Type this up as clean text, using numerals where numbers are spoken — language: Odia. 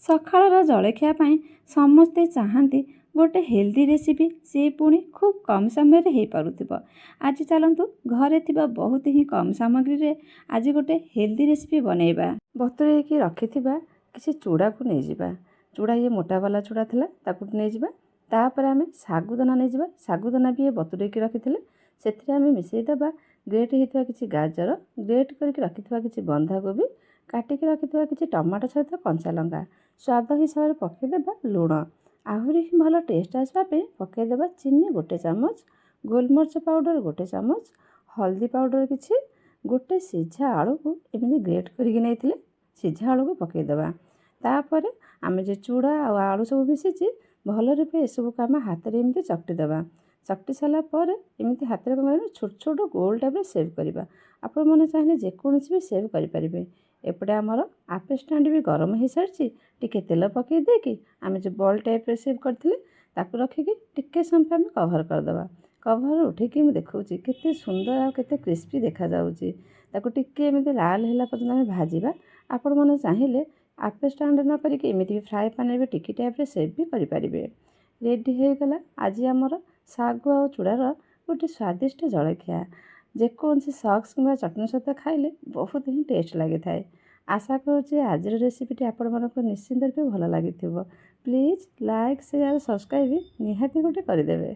ସକାଳର ଜଳଖିଆ ପାଇଁ ସମସ୍ତେ ଚାହାନ୍ତି ଗୋଟେ ହେଲ୍ଦି ରେସିପି, ସେ ପୁଣି ଖୁବ୍ କମ୍ ସମୟରେ ହେଇପାରୁଥିବ। ଆଜି ଚାଲନ୍ତୁ ଘରେ ଥିବା ବହୁତ ହିଁ କମ୍ ସାମଗ୍ରୀରେ ଆଜି ଗୋଟେ ହେଲ୍ଦି ରେସିପି ବନେଇବା। ବତୁରେଇକି ରଖିଥିବା କିଛି ଚୁଡ଼ାକୁ ନେଇଯିବା। ଚୁଡ଼ା ଇଏ ମୋଟାବାଲା ଚୁଡ଼ା ଥିଲା, ତାକୁ ନେଇଯିବା। ତାପରେ ଆମେ ଶାଗୁଦାନା ନେଇଯିବା। ଶାଗୁଦାନା ବି ବତୁରେଇକି ରଖିଥିଲେ, ସେଥିରେ ଆମେ ମିଶାଇଦେବା ଗ୍ରେଟ୍ ହେଇଥିବା କିଛି ଗାଜର, ଗ୍ରେଟ୍ କରିକି ରଖିଥିବା କିଛି ବନ୍ଧାକୋବି, କାଟିକି ରଖିଥିବା କିଛି ଟମାଟୋ ସହିତ କଞ୍ଚା ଲଙ୍କା, ସ୍ୱାଦ ହିସାବରେ ପକାଇଦେବା ଲୁଣ। ଆହୁରି ଭଲ ଟେଷ୍ଟ ଆସିବା ପାଇଁ ପକାଇଦେବା ଚିନି 1 ଚାମଚ, ଗୋଲମରିଚ ପାଉଡ଼ର 1 ଚାମଚ, ହଳଦୀ ପାଉଡ଼ର କିଛି, ଗୋଟେ ସିଝା ଆଳୁକୁ ଏମିତି ଗ୍ରେଟ୍ କରିକି ନେଇଥିଲେ ସିଝା ଆଳୁକୁ ପକାଇଦେବା। ତାପରେ ଆମେ ଯେ ଚୁଡ଼ା ଆଉ ଆଳୁ ସବୁ ମିଶିଛି ଭଲ ରୂପେ ଏସବୁକୁ ଆମେ ହାତରେ ଏମିତି ଚକଟି ଦେବା। ଚକଟି ସାରିଲା ପରେ ଏମିତି ହାତରେ କ'ଣ କରିବା, ଛୋଟ ଛୋଟ ଗୋଲ ଟାଇପ୍ର ସେଭ୍ କରିବା। ଆପଣମାନେ ଚାହିଁଲେ ଯେକୌଣସି ବି ସେଭ୍ କରିପାରିବେ। ଏପଟେ ଆମର ଆପେ ଷ୍ଟାଣ୍ଡ ବି ଗରମ ହେଇସାରିଛି। ଟିକେ ତେଲ ପକାଇ ଦେଇକି ଆମେ ଯେଉଁ ବଲ୍ ଟାଇପ୍ର ସେଭ୍ କରିଥିଲେ ତାକୁ ରଖିକି ଟିକେ ସମୟ ପାଇଁ ଆମେ କଭର୍ କରିଦେବା। କଭର୍ ଉଠିକି ମୁଁ ଦେଖାଉଛି କେତେ ସୁନ୍ଦର ଆଉ କେତେ କ୍ରିସ୍ପି ଦେଖାଯାଉଛି। ତାକୁ ଟିକେ ଏମିତି ଲାଲ ହେଲା ପର୍ଯ୍ୟନ୍ତ ଆମେ ଭାଜିବା। ଆପଣମାନେ ଚାହିଁଲେ ଆପେ ଷ୍ଟାଣ୍ଡ ନ କରିକି ଏମିତି ବି ଫ୍ରାଏ ପ୍ୟାନ୍ରେ ବି ଟିକି ଟାଇପ୍ର ସେଭ୍ ବି କରିପାରିବେ। ରେଡ଼ି ହେଇଗଲା ଆଜି ଆମର ଶାଗୁ ଆଉ ଚୁଡ଼ାର ଗୋଟେ ସ୍ୱାଦିଷ୍ଟ ଜଳଖିଆ। ଯେକୌଣସି ସକ୍ସ କିମ୍ବା ଚଟଣି ସହିତ ଖାଇଲେ ବହୁତ ହିଁ ଟେଷ୍ଟ ଲାଗିଥାଏ। ଆଶା କରୁଛି ଆଜିର ରେସିପିଟି ଆପଣମାନଙ୍କୁ ନିଶ୍ଚିନ୍ତ ରୂପେ ଭଲ ଲାଗିଥିବ। ପ୍ଲିଜ୍ ଲାଇକ୍, ସେୟାର, ସବସ୍କ୍ରାଇବ୍ ନିହାତି ଗୋଟେ କରିଦେବେ।